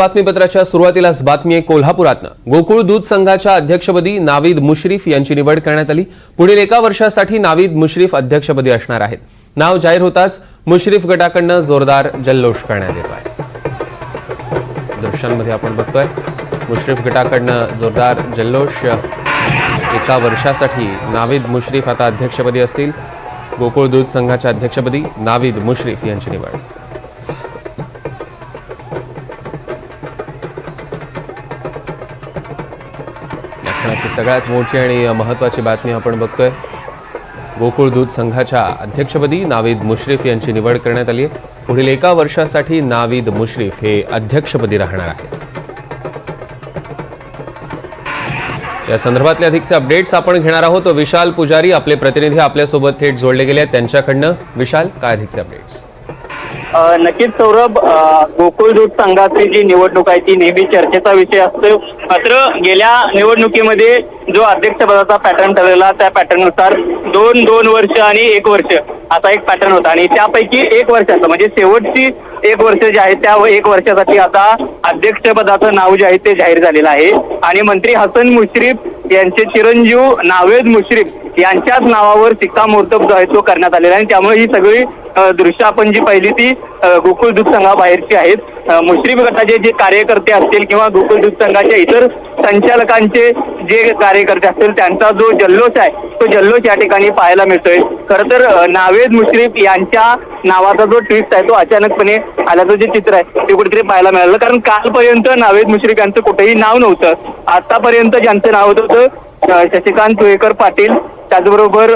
बातमीपत्राच्या सुरुवातीलाच बातमी आहे कोल्हापुरातनं। गोकुळ दूध संघाच्या अध्यक्षपदी नावीद मुश्रीफ यांची निवड करण्यात आली। पुढील एका वर्षासाठी नावीद मुश्रीफ अध्यक्षपदी असणार आहेत। नाव जाहीर होताच मुश्रीफ गटाकडून जोरदार जल्लोष करण्यात येतो आहे। दृश्यांमध्ये आपण बघतोय मुश्रीफ गटाकडून जोरदार जल्लोष। एका वर्षासाठी नावीद मुश्रीफ आता अध्यक्षपदी असतील। गोकुळ दूध संघाच्या अध्यक्षपदी नावीद मुश्रीफ यांची निवड। सगळ्यात मोठी आणि महत्त्वाची बातमी आपण बघतोय। गोकुळ दूध संघाच्या अध्यक्षपदी नावीद मुश्रीफ यांची निवड करण्यात आली आहे। पुढील एका वर्षासाठी नावीद मुश्रीफ हे अध्यक्षपदी राहणार आहेत। या संदर्भातले अधिकचे अपडेट्स आपण घेणार आहोत। विशाल पुजारी आपले प्रतिनिधी आपल्यासोबत थेट जोडले गेले आहेत, त्यांच्याकडनं विशाल काय अधिकचे अपडेट्स? नक्कीच सौरभ, गोकुळ दूध संघाची जी निवडणूक आहे ती नेहमी चर्चेचा विषय असतो। मात्र गेल्या निवडणुकीमध्ये जो अध्यक्षपदाचा पॅटर्न ठरलेला त्या पॅटर्ननुसार दोन वर्ष आणि 1 वर्ष असा एक पॅटर्न होता आणि त्यापैकी 1 वर्षाचा म्हणजे शेवटची 1 वर्ष जे आहे त्या 1 वर्षासाठी आता अध्यक्षपदाचं नाव जे आहे ते जाहीर झालेलं आहे आणि मंत्री हसन मुश्रीफ यांचे चिरंजीव नावेद मुश्रीफ यांच्याच नावावर शिक्कामोर्तब जो आहे तो करण्यात आलेला आहे। त्यामुळे ही सगळी दृश्य आपण जी पाहिली ती गोकुळ दूध संघाबाहेरची आहेत। मुश्रीफ गटाचे जे कार्यकर्ते असतील किंवा गोकुळ दूध संघाच्या इतर संचालकांचे जे कार्यकर्ते असतील त्यांचा जो जल्लोष आहे तो जल्लोष या ठिकाणी पाहायला मिळतोय। खरं तर नावेद मुश्रीफ यांच्या नावाचा जो ट्विस्ट आहे तो अचानकपणे आल्याचं जे चित्र आहे ते कुठेतरी पाहायला मिळालं, कारण कालपर्यंत नावेद मुश्रीफ यांचं कुठेही नाव नव्हतं। आतापर्यंत ज्यांचं नाव होतं शशिकांत तुळेकर पाटील, त्याचबरोबर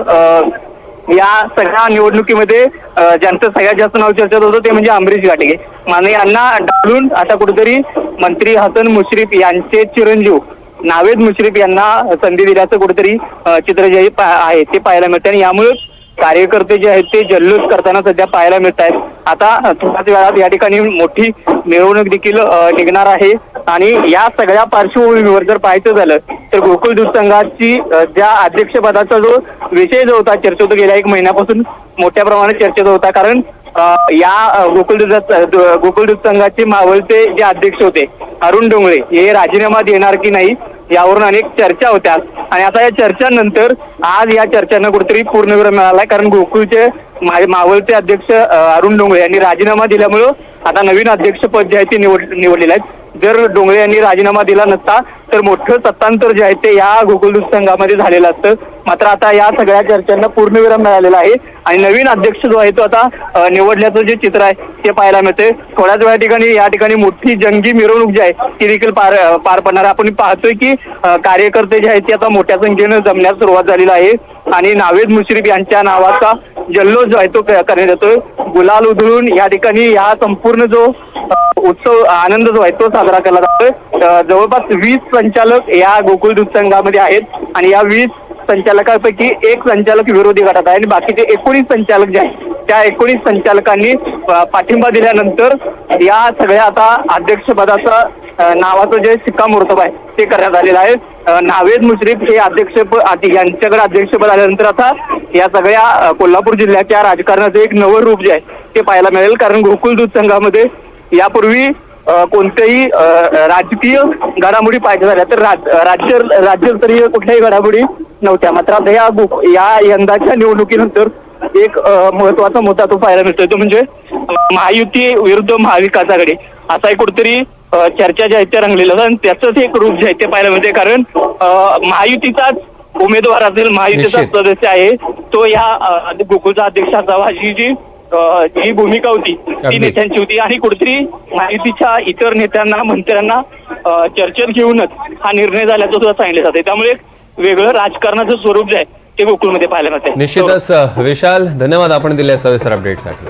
या सगळ्या निवडणुकीमध्ये ज्यांचं सगळ्यात जास्त नाव चर्चेत होतं ते म्हणजे अमरीश घाटगे। माने यांना डावलून आता कुठेतरी मंत्री हसन मुश्रीफ यांचे चिरंजीव नावेद मुश्रीफ यांना संधी दिल्याचं कुठेतरी चित्र जे आहे ते पाहायला मिळतं आणि यामुळे कार्यकर्ते जे आहेत ते जल्लोष करताना सध्या पाहायला मिळत आहेत। आता थोड्याच वेळात या ठिकाणी मोठी मिरवणूक देखील निघणार आहे आणि या सगळ्या पार्श्वभूमीवर जर पाहायचं झालं तर गोकुळ दूध संघाची ज्या अध्यक्षपदाचा जो विषय जो होता चर्चेत होता गेल्या 1 महिन्यापासून मोठ्या प्रमाणात चर्चेत होता, कारण या गोकुळ दूध संघाचे मावळते जे अध्यक्ष होते अरुण डोंगळे हे राजीनामा देणार की नाही यावरून अनेक चर्चा होत्या आणि आता या चर्चांनंतर आज या चर्चांना कुठेतरी पूर्णविराम मिळालाय, कारण गोकुळचे मावळते अध्यक्ष अरुण डोंगळे यांनी राजीनामा दिल्यामुळं आता नवीन अध्यक्षपद जे आहे ते निवडलेलं आहे। जर डोंगळे यांनी राजीनामा दिला नसता तर मोठं सत्तांतर जे आहे ते या गोकुळ दूध संघामध्ये झालेलं असतं। मात्र आता या सगळ्या चर्चांना पूर्णविराम मिळालेला आहे आणि नवीन अध्यक्ष जो आहे तो आता निवडल्याचं जे चित्र आहे ते पाहायला मिळते। थोड्याच वेळा या ठिकाणी मोठी जंगी मिरवणूक जी आहे ती देखील पार पडणार। आपण पाहतोय की कार्यकर्ते जे आहेत ते आता मोठ्या संख्येनं जमण्यास सुरुवात झालेली आहे आणि नावेद मुश्रीफ यांच्या नावाचा जल्लोष जो आहे तो करण्यात येतोय। गुलाल उधळून या ठिकाणी या संपूर्ण जो उत्सव आनंद जो आहे तो साजरा केला जातोय। जवळपास 20 संचालक या गोकुळ दूध संघामध्ये आहेत आणि या 20 संचालकांपैकी 1 संचालक विरोधी गटात आहे आणि बाकीचे 19 संचालक जे आहेत त्या 19 संचालकांनी पाठिंबा दिल्यानंतर या सगळ्या आता अध्यक्षपदाचा नावाचं जे शिक्कामोर्तब आहे ते करण्यात आलेलं आहे। नावेद मुश्रीफ हे यांच्याकडे अध्यक्षपद आल्यानंतर आता या सगळ्या कोल्हापूर जिल्ह्याच्या राजकारणाचं एक नवं रूप जे आहे ते पाहायला मिळेल, कारण गोकुळ दूध संघामध्ये यापूर्वी कोणत्याही राजकीय घडामोडी पाहायच्या झाल्या तर राज्यस्तरीय कुठल्याही घडामोडी नव्हत्या। मात्र आता या यंदाच्या निवडणुकीनंतर एक महत्वाचा मुद्दा तो पाहायला मिळतोय, तो म्हणजे महायुती विरुद्ध महाविकास आघाडी असा एक कुठेतरी चर्चा ज्या आहेत त्या रंगलेल्या आणि त्याचंच एक रूप जे आहे ते पाहायला मिळते, कारण महायुतीचाच उमेदवार असेल, महायुतीचा सदस्य आहे तो या गोकुळचा अध्यक्ष असावा अशी जी भूमिका होती ती नेत्यांची होती आणि कुठेतरी महायुतीच्या इतर नेत्यांना मंत्र्यांना चर्चेत घेऊनच हा निर्णय झाल्याचं सुद्धा सांगितलं जाते। त्यामुळे वेगळं राजकारणाचं स्वरूप जे आहे ते गोकुळमध्ये पाहायला मिळते। निश्चितच विशाल, धन्यवाद आपण दिलेल्या सविस्तर अपडेटसाठी।